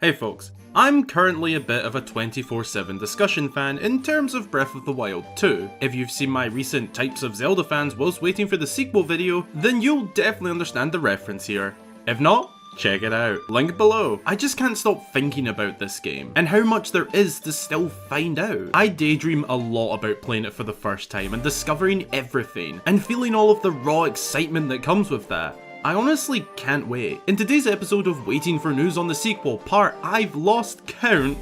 Hey folks, I'm currently a bit of a 24/7 discussion fan in terms of Breath of the Wild 2. If you've seen my recent Types of Zelda fans whilst waiting for the sequel video, then you'll definitely understand the reference here. If not, check it out. Link below. I just can't stop thinking about this game, and how much there is to still find out. I daydream a lot about playing it for the first time and discovering everything, and feeling all of the raw excitement that comes with that. I honestly can't wait. In today's episode of Waiting for News on the Sequel part, I've lost count.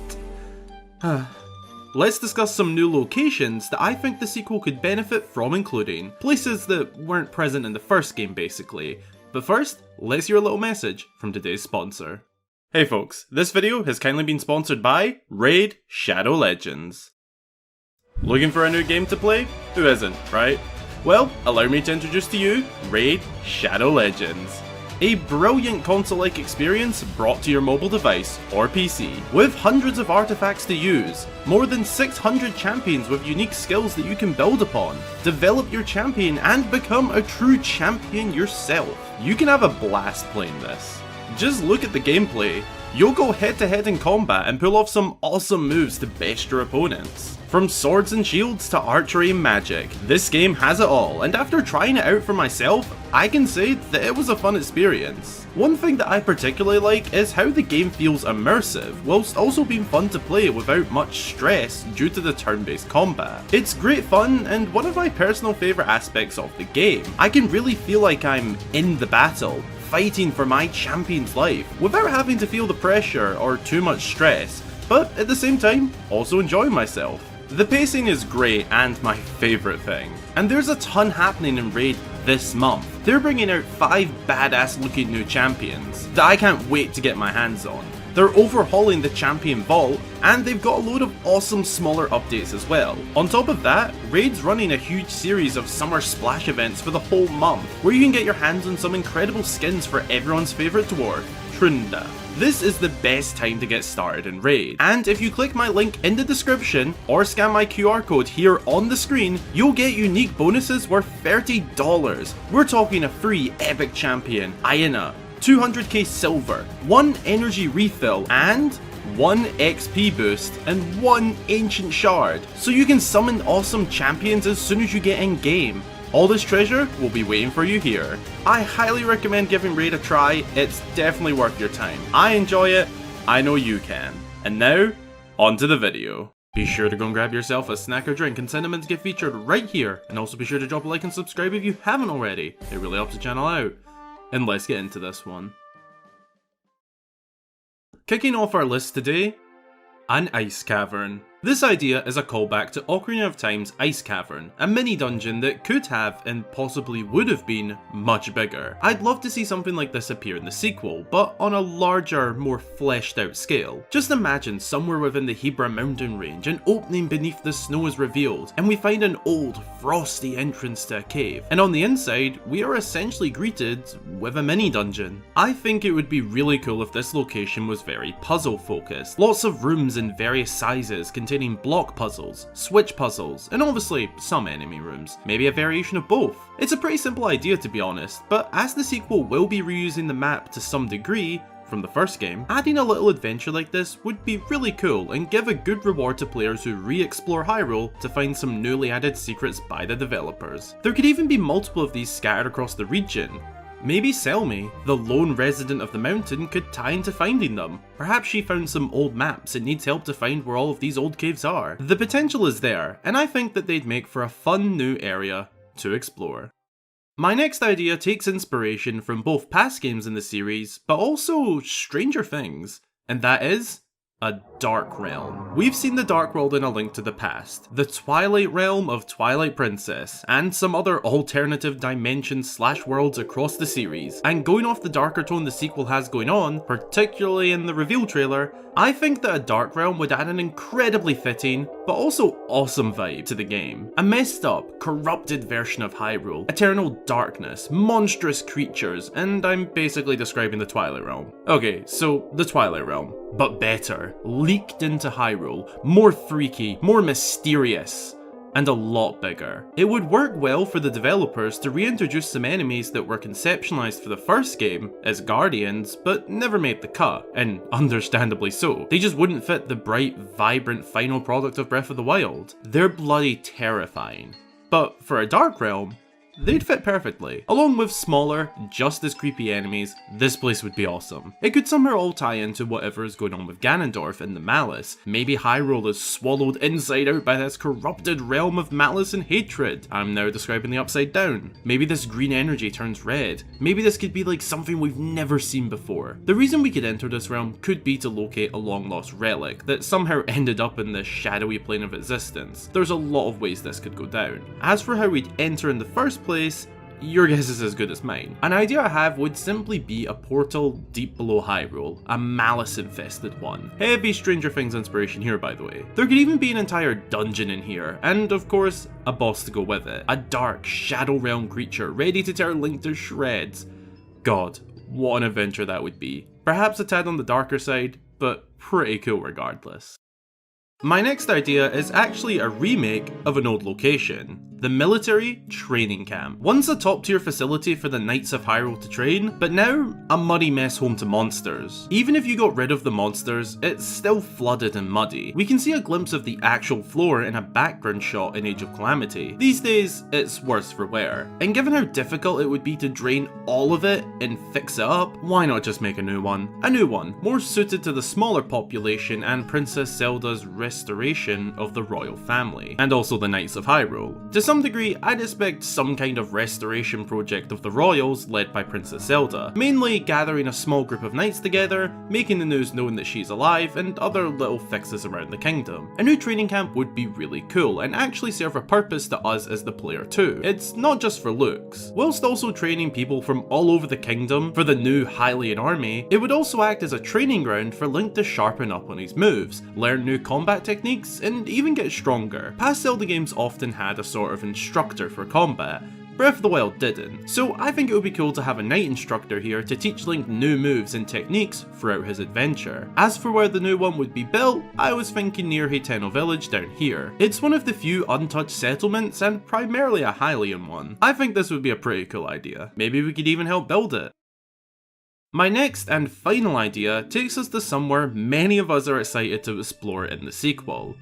Let's discuss some new locations that I think the sequel could benefit from including. Places that weren't present in the first game basically. But first, let's hear a little message from today's sponsor. Hey folks, this video has kindly been sponsored by Raid Shadow Legends. Looking for a new game to play? Who isn't, right? Well, allow me to introduce to you Raid Shadow Legends. A brilliant console-like experience brought to your mobile device or PC. With hundreds of artifacts to use, more than 600 champions with unique skills that you can build upon. Develop your champion and become a true champion yourself. You can have a blast playing this. Just look at the gameplay. You'll go head to head in combat and pull off some awesome moves to best your opponents. From swords and shields to archery and magic, this game has it all, and after trying it out for myself, I can say that it was a fun experience. One thing that I particularly like is how the game feels immersive, whilst also being fun to play without much stress due to the turn-based combat. It's great fun and one of my personal favourite aspects of the game. I can really feel like I'm in the battle, fighting for my champion's life, without having to feel the pressure or too much stress, but at the same time, also enjoying myself. The pacing is great and my favourite thing, and there's a ton happening in Raid this month. They're bringing out 5 badass looking new champions that I can't wait to get my hands on. They're overhauling the champion vault, and they've got a load of awesome smaller updates as well. On top of that, Raid's running a huge series of summer splash events for the whole month, where you can get your hands on some incredible skins for everyone's favourite dwarf, Trunda. This is the best time to get started in Raid, and if you click my link in the description or scan my QR code here on the screen, you'll get unique bonuses worth $30. We're talking a free epic champion, Aina, 200k silver, 1 energy refill, and 1 XP boost, and 1 ancient shard, so you can summon awesome champions as soon as you get in game. All this treasure will be waiting for you here. I highly recommend giving Raid a try, it's definitely worth your time. I enjoy it, I know you can. And now, on to the video. Be sure to go and grab yourself a snack or drink and send them in to get featured right here. And also be sure to drop a like and subscribe if you haven't already. It really helps the channel out. And let's get into this one. Kicking off our list today, an ice cavern. This idea is a callback to Ocarina of Time's Ice Cavern, a mini dungeon that could have and possibly would have been much bigger. I'd love to see something like this appear in the sequel, but on a larger, more fleshed out scale. Just imagine somewhere within the Hebra mountain range, an opening beneath the snow is revealed, and we find an old, frosty entrance to a cave, and on the inside, we are essentially greeted with a mini dungeon. I think it would be really cool if this location was very puzzle focused. Lots of rooms in various sizes containing block puzzles, switch puzzles, and obviously some enemy rooms. Maybe a variation of both. It's a pretty simple idea to be honest, but as the sequel will be reusing the map to some degree from the first game, adding a little adventure like this would be really cool and give a good reward to players who re-explore Hyrule to find some newly added secrets by the developers. There could even be multiple of these scattered across the region. Maybe Selmy, the lone resident of the mountain, could tie into finding them. Perhaps she found some old maps and needs help to find where all of these old caves are. The potential is there, and I think that they'd make for a fun new area to explore. My next idea takes inspiration from both past games in the series, but also Stranger Things, and that is a Dark Realm. We've seen the Dark World in A Link to the Past, the Twilight Realm of Twilight Princess, and some other alternative dimensions / worlds across the series. And going off the darker tone the sequel has going on, particularly in the reveal trailer, I think that a Dark Realm would add an incredibly fitting, but also awesome vibe to the game. A messed up, corrupted version of Hyrule, eternal darkness, monstrous creatures, and I'm basically describing the Twilight Realm. Okay, so the Twilight Realm, but better, leaked into Hyrule, more freaky, more mysterious. and a lot bigger. It would work well for the developers to reintroduce some enemies that were conceptualized for the first game as guardians, but never made the cut, and understandably so. They just wouldn't fit the bright, vibrant final product of Breath of the Wild. They're bloody terrifying. But for a Dark Realm, they'd fit perfectly. Along with smaller, just as creepy enemies, this place would be awesome. It could somehow all tie into whatever is going on with Ganondorf and the Malice. Maybe Hyrule is swallowed inside out by this corrupted realm of malice and hatred. I'm now describing the Upside Down. Maybe this green energy turns red. Maybe this could be like something we've never seen before. The reason we could enter this realm could be to locate a long lost relic that somehow ended up in this shadowy plane of existence. There's a lot of ways this could go down. As for how we'd enter in the first place, your guess is as good as mine. An idea I have would simply be a portal deep below Hyrule, a malice-infested one. Heavy Stranger Things inspiration here, by the way. There could even be an entire dungeon in here, and of course, a boss to go with it. A dark, Shadow Realm creature ready to tear Link to shreds. God, what an adventure that would be. Perhaps a tad on the darker side, but pretty cool regardless. My next idea is actually a remake of an old location. The military training camp. Once a top tier facility for the Knights of Hyrule to train, but now a muddy mess home to monsters. Even if you got rid of the monsters, it's still flooded and muddy. We can see a glimpse of the actual floor in a background shot in Age of Calamity. These days, it's worse for wear. And given how difficult it would be to drain all of it and fix it up, why not just make a new one? A new one, more suited to the smaller population and Princess Zelda's restoration of the royal family, and also the Knights of Hyrule. To some degree, I'd expect some kind of restoration project of the royals led by Princess Zelda, mainly gathering a small group of knights together, making the news known that she's alive, and other little fixes around the kingdom. A new training camp would be really cool and actually serve a purpose to us as the player too. It's not just for looks. Whilst also training people from all over the kingdom for the new Hylian army, it would also act as a training ground for Link to sharpen up on his moves, learn new combat techniques, and even get stronger. Past Zelda games often had a sort of instructor for combat. Breath of the Wild didn't, so I think it would be cool to have a knight instructor here to teach Link new moves and techniques throughout his adventure. As for where the new one would be built, I was thinking near Heiteno village down here. It's one of the few untouched settlements and primarily a Hylian one. I think this would be a pretty cool idea. Maybe we could even help build it. My next and final idea takes us to somewhere many of us are excited to explore in the sequel: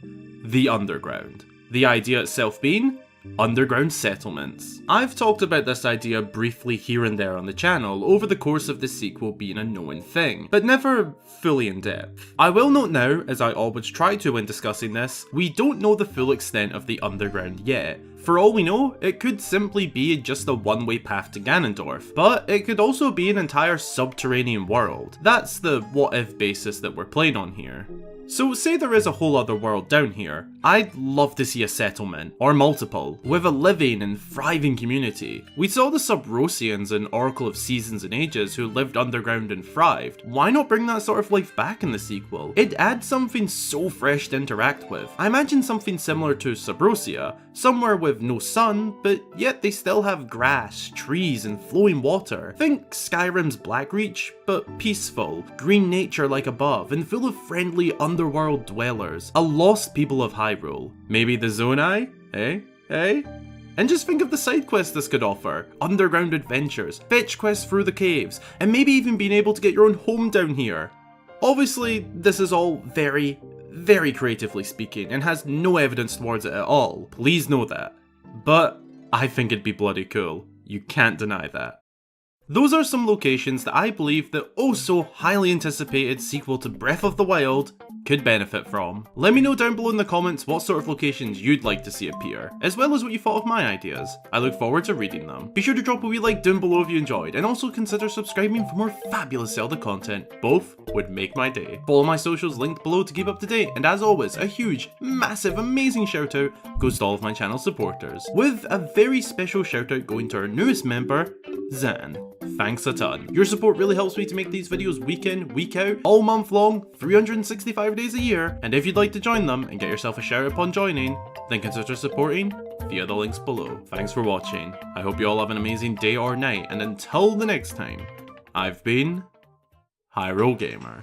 the underground. The idea itself being underground settlements. I've talked about this idea briefly here and there on the channel over the course of the sequel being a known thing, but never fully in depth. I will note now, as I always try to when discussing this, we don't know the full extent of the underground yet. For all we know, it could simply be just a one-way path to Ganondorf, but it could also be an entire subterranean world. That's the what-if basis that we're playing on here. So say there is a whole other world down here, I'd love to see a settlement, or multiple, with a living and thriving community. We saw the Subrosians in Oracle of Seasons and Ages who lived underground and thrived. Why not bring that sort of life back in the sequel? It'd add something so fresh to interact with. I imagine something similar to Subrosia, somewhere with no sun, but yet they still have grass, trees, and flowing water. Think Skyrim's Blackreach, but peaceful, green nature like above, and full of friendly underworld dwellers, a lost people of Hyrule. Maybe the Zonai? Eh? And just think of the side quests this could offer: underground adventures, fetch quests through the caves, and maybe even being able to get your own home down here. Obviously, this is all very creatively speaking, and has no evidence towards it at all. Please know that. But I think it'd be bloody cool. You can't deny that. Those are some locations that I believe the oh so highly anticipated sequel to Breath of the Wild could benefit from. Let me know down below in the comments what sort of locations you'd like to see appear, as well as what you thought of my ideas. I look forward to reading them. Be sure to drop a wee like down below if you enjoyed, and also consider subscribing for more fabulous Zelda content. Both would make my day. Follow my socials linked below to keep up to date, and as always, a huge, massive, amazing shout out goes to all of my channel supporters, with a very special shout out going to our newest member, Zan. Thanks a ton. Your support really helps me to make these videos week in, week out, all month long, 365 days a year, and if you'd like to join them and get yourself a shout out upon joining, then consider supporting via the links below. Thanks for watching. I hope you all have an amazing day or night, and until the next time, I've been Hyrule Gamer.